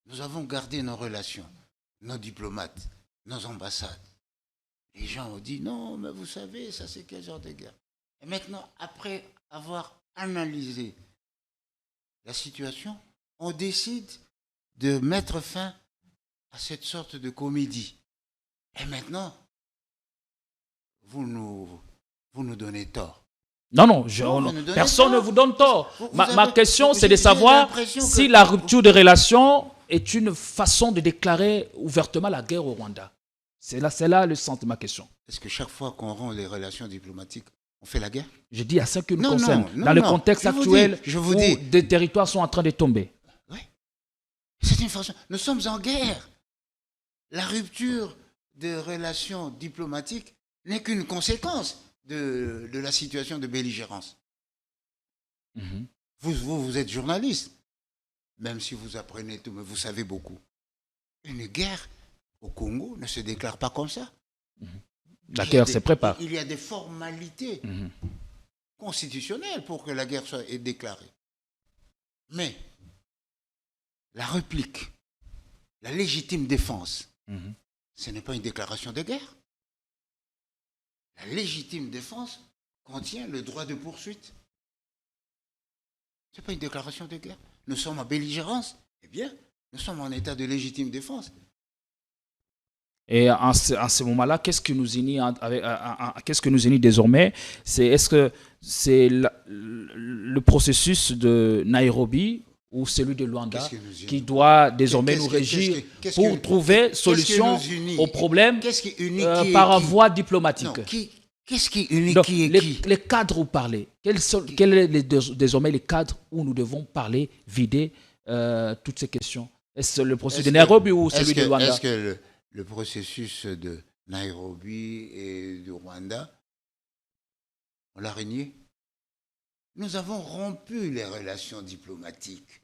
Nous avons gardé nos relations, nos diplomates, nos ambassades. Les gens ont dit non, mais vous savez, ça c'est quel genre de guerre. Et maintenant, après avoir analysé la situation, on décide de mettre fin à cette sorte de comédie. Et maintenant, vous nous donnez tort. Non, personne ne vous donne tort. Ma question, c'est de savoir si la rupture de relations est une façon de déclarer ouvertement la guerre au Rwanda. C'est là le sens de ma question. Est-ce que chaque fois qu'on rompt les relations diplomatiques, on fait la guerre? Je dis à ce qui nous Non, concerne. non, Dans le non. contexte Je vous actuel dis, je vous où dis. des territoires sont en train de tomber. Oui. C'est une façon. Nous sommes en guerre. La rupture de relations diplomatiques n'est qu'une conséquence de la situation de belligérance. Vous êtes journaliste. Même si vous apprenez tout, mais vous savez beaucoup. Une guerre au Congo ne se déclare pas comme ça. La guerre se prépare. Il y a des formalités constitutionnelles pour que la guerre soit déclarée. Mais la réplique, la légitime défense, ce n'est pas une déclaration de guerre. La légitime défense contient le droit de poursuite. Ce n'est pas une déclaration de guerre. Nous sommes en belligérance. Eh bien, nous sommes en état de légitime défense. Et en ce moment-là, qu'est-ce qui nous unit désormais? Est-ce que c'est le processus de Nairobi ou celui de Luanda qui doit désormais nous régir pour trouver solution aux problèmes par voie diplomatique? Non, qu'est-ce qui unit Donc, qui et qui? Les cadres où parler. Quels sont désormais les cadres où nous devons parler, vider toutes ces questions? Est-ce le processus de Nairobi ou celui de Luanda? Est-ce que le processus de Nairobi et du Rwanda, on l'a régné? Nous avons rompu les relations diplomatiques.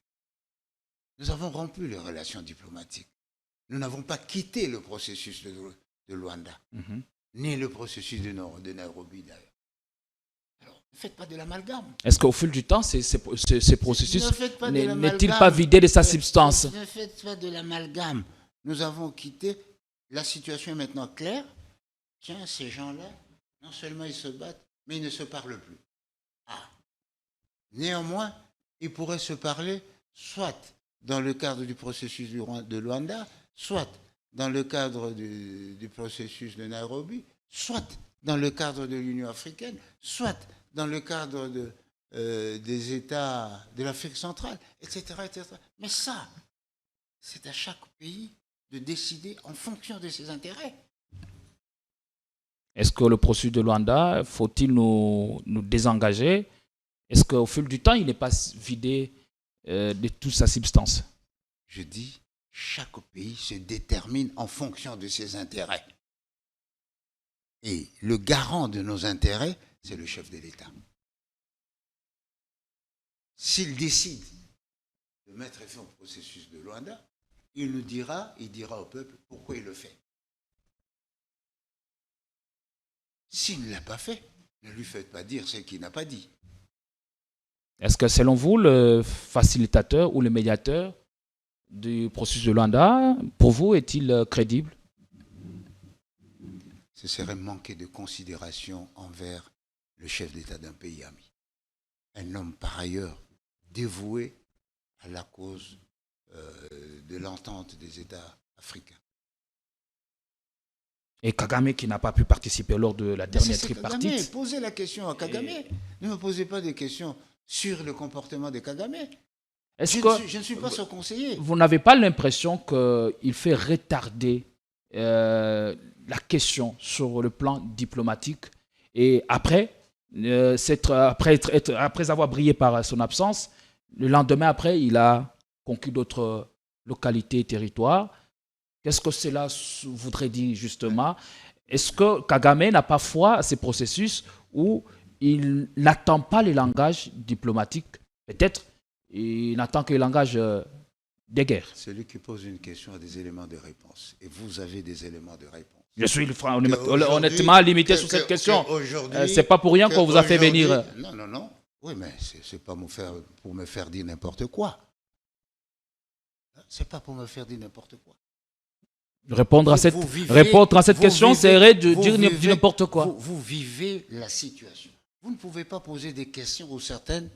Nous avons rompu les relations diplomatiques. Nous n'avons pas quitté le processus de Luanda, ni le processus de Nairobi d'ailleurs. Alors, ne faites pas de l'amalgame. Est-ce qu'au fil du temps, ces processus n'est-il pas pas vidé de sa substance? Ne faites pas de l'amalgame. Nous avons quitté. La situation est maintenant claire. Tiens, ces gens-là, non seulement ils se battent, mais ils ne se parlent plus. Néanmoins, ils pourraient se parler soit dans le cadre du processus de Luanda, soit dans le cadre du processus de Nairobi, soit dans le cadre de l'Union africaine, soit dans le cadre des États de l'Afrique centrale, etc., etc. Mais ça, c'est à chaque pays de décider en fonction de ses intérêts. Est-ce que le processus de Luanda, faut-il nous désengager? Est-ce qu'au fil du temps, il n'est pas vidé de toute sa substance? Je dis, chaque pays se détermine en fonction de ses intérêts. Et le garant de nos intérêts, c'est le chef de l'État. S'il décide de mettre fin au processus de Luanda, il dira au peuple pourquoi il le fait. S'il ne l'a pas fait, ne lui faites pas dire ce qu'il n'a pas dit. Est-ce que selon vous, le facilitateur ou le médiateur du processus de Luanda, pour vous, est-il crédible? Ce serait manquer de considération envers le chef d'État d'un pays ami. Un homme par ailleurs dévoué à la cause de l'entente des États africains. Et Kagame qui n'a pas pu participer lors de la dernière tripartite. Posez la question à Kagame. Ne me posez pas des questions sur le comportement de Kagame. Je ne suis pas son conseiller. Vous n'avez pas l'impression qu'il fait retarder la question sur le plan diplomatique et après avoir brillé par son absence, le lendemain après, il a conquis d'autres localités et territoires. Qu'est-ce que cela voudrait dire justement? Est-ce que Kagame n'a pas foi à ces processus où il n'attend pas les langages diplomatiques? Peut-être il n'attend que les langages des guerres. Celui qui pose une question a des éléments de réponse. Et vous avez des éléments de réponse. Je suis honnêtement limité sur cette question. C'est pas pour rien qu'on vous a fait venir. Non, non, non. Oui, mais c'est pas pour me faire dire n'importe quoi. C'est pas pour me faire dire n'importe quoi. Répondre à cette question, c'est de dire n'importe quoi. Vous vivez la situation. Vous ne pouvez pas poser des questions ou certaines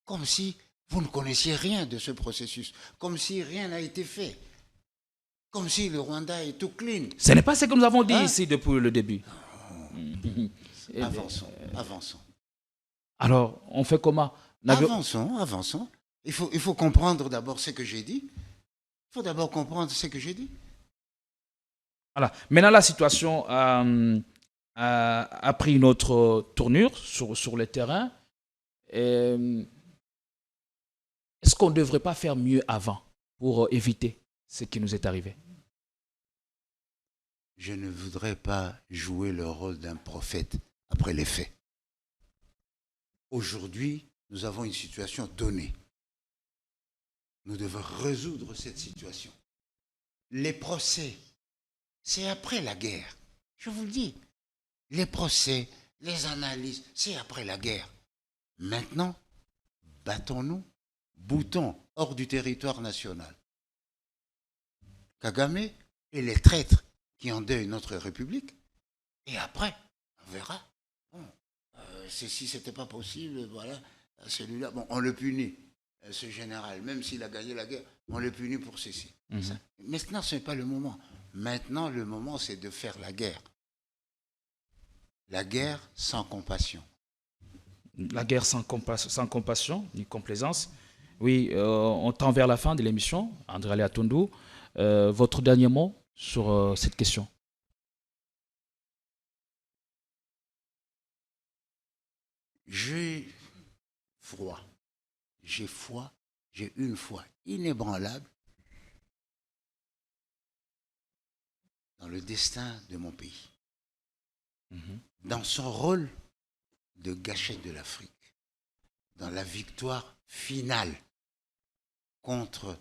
comme si vous ne connaissiez rien de ce processus, comme si rien n'a été fait, comme si le Rwanda est tout clean. Ce n'est pas ce que nous avons dit ici depuis le début. Avançons. Alors, on fait comment? Avançons. Il faut comprendre d'abord ce que j'ai dit. Il faut d'abord comprendre ce que j'ai dit. Voilà. Maintenant, la situation a pris une autre tournure sur le terrain. Est-ce qu'on ne devrait pas faire mieux avant pour éviter ce qui nous est arrivé? Je ne voudrais pas jouer le rôle d'un prophète après les faits. Aujourd'hui, nous avons une situation donnée. Nous devons résoudre cette situation. Les procès, c'est après la guerre. Je vous le dis. Les procès, les analyses, c'est après la guerre. Maintenant, battons-nous, boutons hors du territoire national. Kagame et les traîtres qui endeuillent notre République. Et après, on verra. Bon, si ce n'était pas possible, voilà, celui-là, bon, on le punit, ce général, même s'il a gagné la guerre, on le punit pour ceci. Maintenant, ce n'est pas le moment. Maintenant, le moment, c'est de faire la guerre. La guerre sans compassion. La guerre sans compassion ni complaisance. Oui, on tend vers la fin de l'émission. André Alia Tondou, votre dernier mot sur cette question? J'ai une foi inébranlable dans le destin de mon pays, dans son rôle de gâchette de l'Afrique, dans la victoire finale contre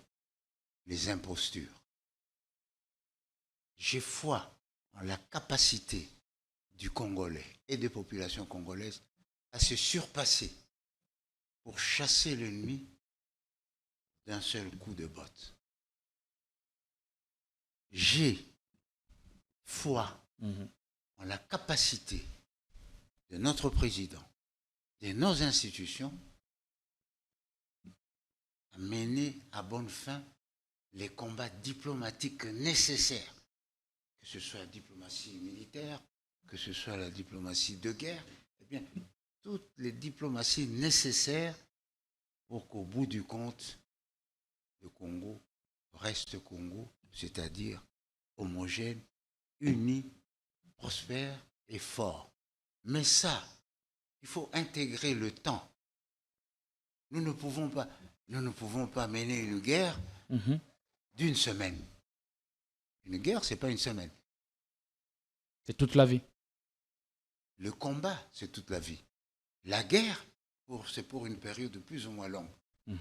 les impostures. J'ai foi en la capacité du Congolais et des populations congolaises à se surpasser pour chasser l'ennemi d'un seul coup de botte. J'ai foi en la capacité de notre président, de nos institutions, à mener à bonne fin les combats diplomatiques nécessaires, que ce soit la diplomatie militaire, que ce soit la diplomatie de guerre, eh bien, toutes les diplomaties nécessaires pour qu'au bout du compte, le Congo reste Congo, c'est-à-dire homogène, uni, prospère et fort. Mais ça, il faut intégrer le temps. Nous ne pouvons pas mener une guerre d'une semaine. Une guerre, ce n'est pas une semaine. C'est toute la vie. Le combat, c'est toute la vie. La guerre, c'est pour une période de plus ou moins longue. Vous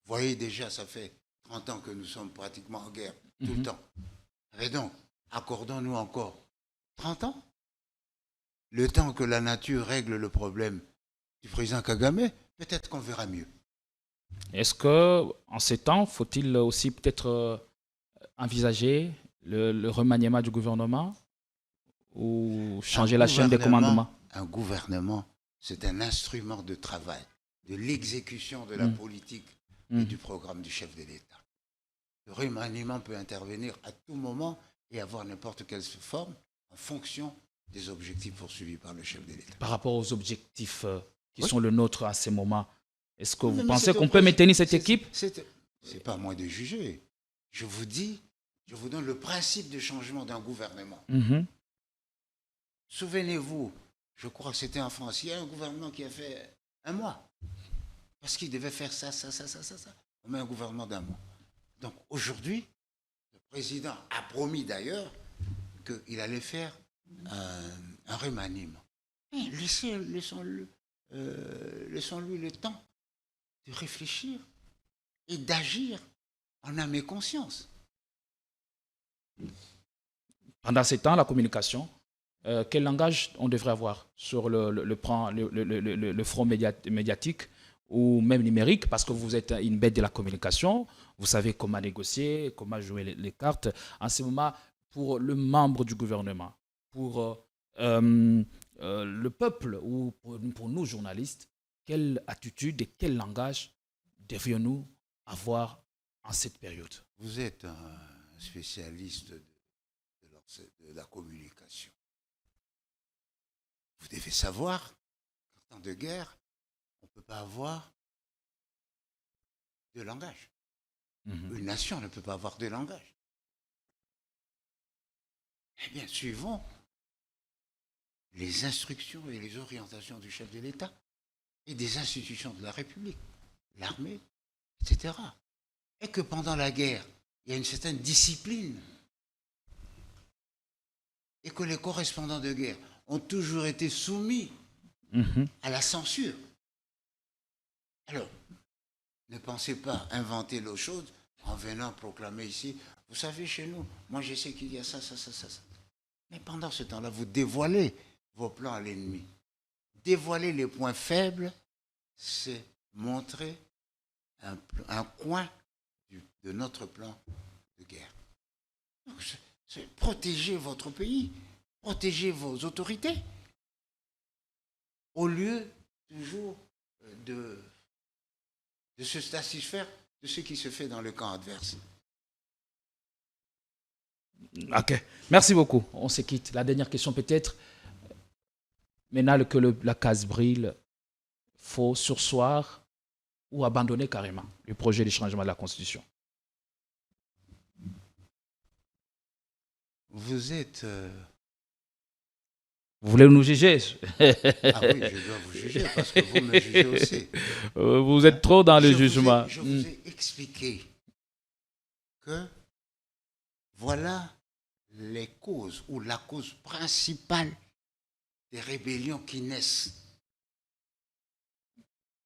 voyez déjà, ça fait 30 ans que nous sommes pratiquement en guerre, tout le temps. Et donc, accordons-nous encore 30 ans. Le temps que la nature règle le problème du président Kagame, peut-être qu'on verra mieux. Est-ce qu'en ces temps, faut-il aussi peut-être envisager le remaniement du gouvernement ou changer la chaîne des commandements? Un gouvernement, c'est un instrument de travail, de l'exécution de la politique et du programme du chef de l'État. Le remaniement peut intervenir à tout moment et avoir n'importe quelle forme en fonction des objectifs poursuivis par le chef de l'État. Par rapport aux objectifs qui sont le nôtre à ces moments, est-ce que vous pensez qu'on peut maintenir cette équipe? C'est pas à moi de juger. Je vous donne le principe de changement d'un gouvernement. Souvenez-vous, je crois que c'était en France, il y a un gouvernement qui a fait un mois. Parce qu'il devait faire ça. On met un gouvernement d'un mois. Donc aujourd'hui, le président a promis d'ailleurs qu'il allait faire un remaniement. Laissons-lui le temps de réfléchir et d'agir en âme et conscience. Pendant ces temps, la communication, quel langage on devrait avoir sur le front médiatique ou même numérique, parce que vous êtes une bête de la communication, vous savez comment négocier, comment jouer les cartes. En ce moment, pour le membre du gouvernement, pour le peuple ou pour nous journalistes, quelle attitude et quel langage devrions-nous avoir en cette période? Vous êtes un spécialiste de la communication. Vous devez savoir qu'en temps de guerre, on ne peut pas avoir de langage. Une nation ne peut pas avoir de langage. Eh bien, suivons les instructions et les orientations du chef de l'État et des institutions de la République, l'armée, etc. Et que pendant la guerre, il y a une certaine discipline. Et que les correspondants de guerre ont toujours été soumis à la censure. Alors, ne pensez pas inventer l'eau chaude en venant proclamer ici, vous savez, chez nous, moi je sais qu'il y a ça. Mais pendant ce temps-là, vous dévoilez vos plans à l'ennemi. Dévoiler les points faibles, c'est montrer un coin de notre plan de guerre. Donc, c'est protéger votre pays, protéger vos autorités, au lieu toujours de se satisfaire de ce qui se fait dans le camp adverse. Ok, merci beaucoup. On se quitte. La dernière question peut-être. Maintenant que la case brille, faut surseoir ou abandonner carrément le projet de changement de la Constitution? Vous êtes... Vous voulez nous juger? Ah oui, je dois vous juger parce que vous me jugez aussi. Vous êtes trop dans le jugement. Je vous ai expliqué que voilà les causes ou la cause principale des rébellions qui naissent.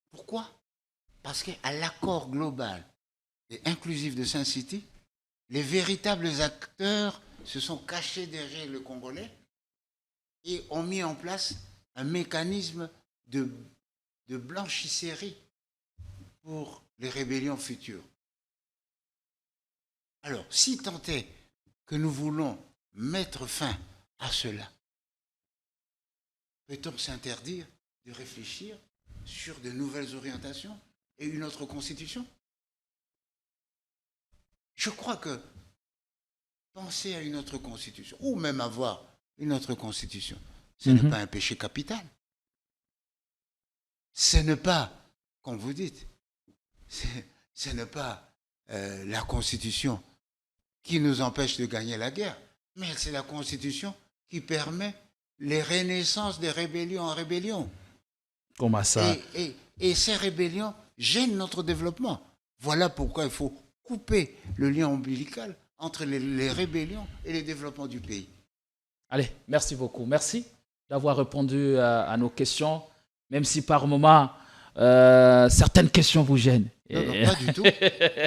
Pourquoi? Parce qu'à l'accord global et inclusif de Saint-City, les véritables acteurs se sont cachés derrière le Congolais et ont mis en place un mécanisme de blanchisserie pour les rébellions futures. Alors, si tant est que nous voulons mettre fin à cela, peut-on s'interdire de réfléchir sur de nouvelles orientations et une autre constitution? Je crois que penser à une autre constitution, ou même avoir une autre constitution, ce n'est pas un péché capital. Ce n'est pas, comme vous dites, ce n'est pas la constitution qui nous empêche de gagner la guerre, mais c'est la constitution qui permet les renaissances des rébellions en rébellion. Comment ça? Et ces rébellions gênent notre développement. Voilà pourquoi il faut couper le lien ombilical entre les rébellions et les développements du pays. Allez, merci beaucoup. Merci d'avoir répondu à nos questions, même si par moments, certaines questions vous gênent. Non, pas du tout.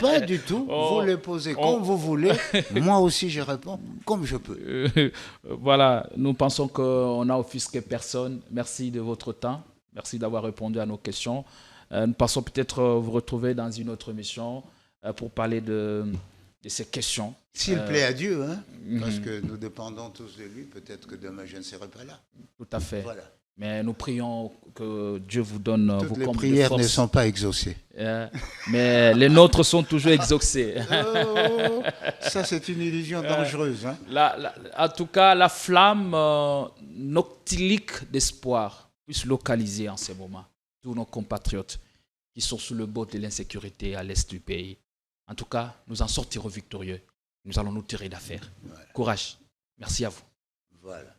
Pas du tout. Vous les posez comme vous voulez. Moi aussi, je réponds comme je peux. Voilà, nous pensons qu'on n'a offusqué personne. Merci de votre temps. Merci d'avoir répondu à nos questions. Nous pensons peut-être vous retrouver dans une autre émission pour parler de ces questions. S'il plaît à Dieu, hein, parce que nous dépendons tous de lui, peut-être que demain je ne serai pas là. Tout à fait. Voilà. Mais nous prions que Dieu vous donne vos Toutes les combes de prières force. ne sont pas exaucées. Mais les nôtres sont toujours exaucées. Oh, ça, c'est une illusion dangereuse. Hein. En tout cas, la flamme noctilique d'espoir puisse localiser en ce moment tous nos compatriotes qui sont sous le bord de l'insécurité à l'est du pays. En tout cas, nous en sortirons victorieux. Nous allons nous tirer d'affaire. Voilà. Courage. Merci à vous. Voilà.